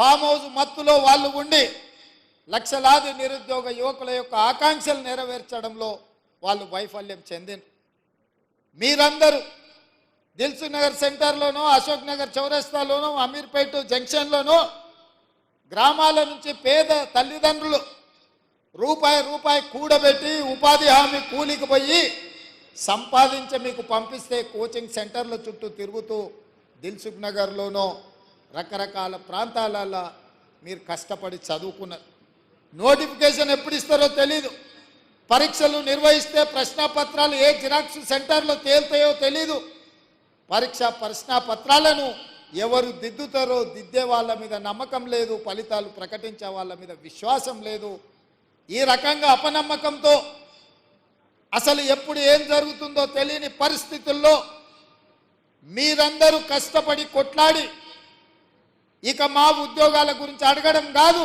Farm house మత్తులో వాళ్ళు ఉండి లక్షలాది నిరుద్యోగ యువకుల యొక్క ఆకాంక్షలు నెరవేర్చడంలో వాళ్ళు వైఫల్యం చెందిన మీరందరూ దిల్సుఖ్ నగర్ సెంటర్లోనూ అశోక్ నగర్ చౌరస్తాలోనూ అమీర్పేట జంక్షన్లోనూ గ్రామాల నుంచి పేద తల్లిదండ్రులు రూపాయి కూడబెట్టి ఉపాధి హామీ కూలికి పోయి సంపాదించి మీకు పంపిస్తే కోచింగ్ సెంటర్ల చుట్టూ తిరుగుతూ దిల్సుఖ్ నగర్లోనూ రకరకాల ప్రాంతాలలో మీరు కష్టపడి చదువుకున్నారు. నోటిఫికేషన్ ఎప్పుడు ఇస్తారో తెలీదు, పరీక్షలు నిర్వహిస్తే ప్రశ్నాపత్రాలు ఏ జిరాక్స్ సెంటర్లో తేలుతాయో తెలీదు. ప్రశ్నాపత్రాలను ఎవరు దిద్దుతారో దిద్దే వాళ్ళ మీద నమ్మకం లేదు, ఫలితాలు ప్రకటించే వాళ్ళ మీద విశ్వాసం లేదు. ఈ రకంగా అపనమ్మకంతో అసలు ఎప్పుడు ఏం జరుగుతుందో తెలియని పరిస్థితుల్లో మీరందరూ కష్టపడి కొట్లాడి ఇక మా ఉద్యోగాల గురించి అడగడం కాదు,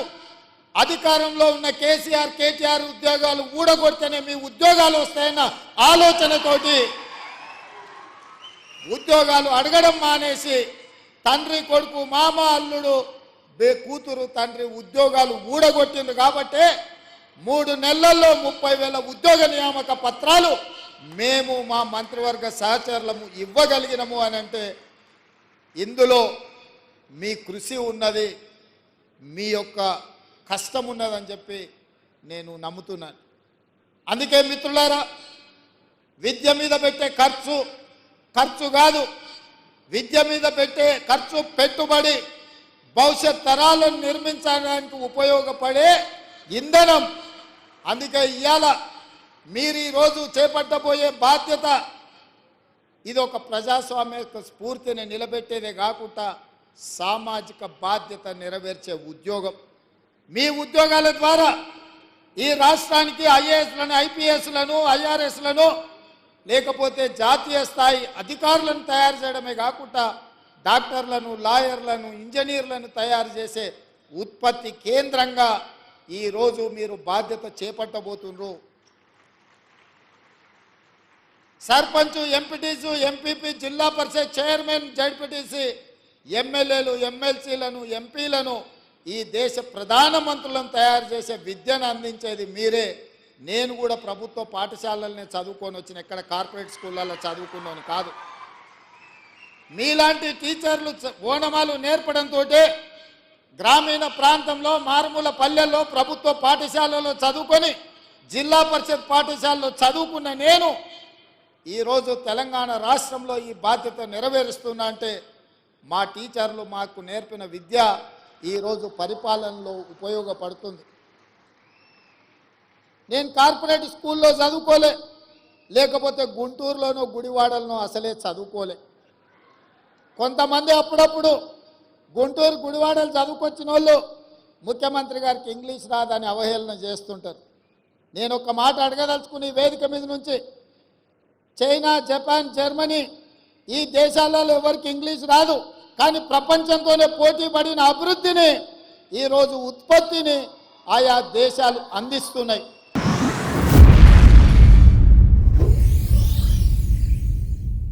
అధికారంలో ఉన్న కేటీఆర్ ఉద్యోగాలు ఊడగొడితేనే మీ ఉద్యోగాలు వస్తాయన్న ఆలోచనతోటి ఉద్యోగాలు అడగడం మానేసి తండ్రి కొడుకు మామ అల్లుడు కూతురు తండ్రి ఉద్యోగాలు ఊడగొట్టిండ్రు. కాబట్టి 3 నెలల్లో 30,000 ఉద్యోగ నియామక పత్రాలు మేము మా మంత్రివర్గ సహచరులము ఇవ్వగలిగినము అని అంటే ఇందులో మీ కృషి ఉన్నది, మీ యొక్క కష్టం ఉన్నదని చెప్పి నేను నమ్ముతున్నాను. అందుకే మిత్రులారా, విద్య మీద పెట్టే ఖర్చు కాదు, విద్య మీద పెట్టే ఖర్చు పెట్టుబడి భవిష్యత్ తరాలను నిర్మించడానికి ఉపయోగపడే ఇంధనం. అందుకే ఇవాళ మీరు ఈరోజు చేపట్టబోయే బాధ్యత ఇది ఒక ప్రజాస్వామ్య స్ఫూర్తిని నిలబెట్టేదే కాకుండా సామాజిక బాధ్యత నెరవేర్చే ఉద్యోగం. మీ ఉద్యోగాల ద్వారా ఈ రాష్ట్రానికి ఐఏఎస్లను ఐపీఎస్లను ఐఆర్ఎస్లను లేకపోతే జాతీయ స్థాయి అధికారులను తయారు చేయడమే కాకుండా డాక్టర్లను లాయర్లను ఇంజనీర్లను తయారు చేసే ఉత్పత్తి కేంద్రంగా ఈరోజు మీరు బాధ్యత చేపట్టబోతున్నారు. సర్పంచ్, ఎంపీటీసు, ఎంపీపీ, జిల్లా పరిషత్ చైర్మన్, జడ్పీటీసీ, ఎమ్మెల్యేలు, ఎమ్మెల్సీలను, ఎంపీలను ఈ దేశ ప్రధానమంత్రులను తయారు చేసే విద్యను అందించేది మీరే. నేను కూడా ప్రభుత్వ పాఠశాలలనే చదువుకొని వచ్చిన, ఎక్కడ కార్పొరేట్ స్కూళ్ళల్లో చదువుకున్నాను కాదు. మీలాంటి టీచర్లు ఓనమాలు నేర్పడంతో గ్రామీణ ప్రాంతంలో మారుమూల పల్లెల్లో ప్రభుత్వ పాఠశాలలో చదువుకొని జిల్లా పరిషత్ పాఠశాలలో చదువుకున్న నేను ఈరోజు తెలంగాణ రాష్ట్రంలో ఈ బాధ్యత నెరవేరుస్తున్నా అంటే మా టీచర్లు మాకు నేర్పిన విద్య ఈరోజు పరిపాలనలో ఉపయోగపడుతుంది. నేను కార్పొరేట్ స్కూల్లో చదువుకోలే, లేకపోతే గుంటూరులోనో గుడివాడలోనో అసలే చదువుకోలే. కొంతమంది అప్పుడప్పుడు గుంటూరు గుడివాడలు చదువుకొచ్చిన వాళ్ళు ముఖ్యమంత్రి గారికి ఇంగ్లీష్ రాదని అవహేళన చేస్తుంటారు. నేను ఒక మాట అడగదలుచుకుని వేదిక మీద నుంచి, చైనా, జపాన్, జర్మనీ ఈ దేశాలలో ఎవరికి ఇంగ్లీష్ రాదు, కానీ ప్రపంచంతోనే పోటీ పడిన అభివృద్ధిని ఈరోజు ఉత్పత్తిని ఆయా దేశాలు అందిస్తున్నాయి.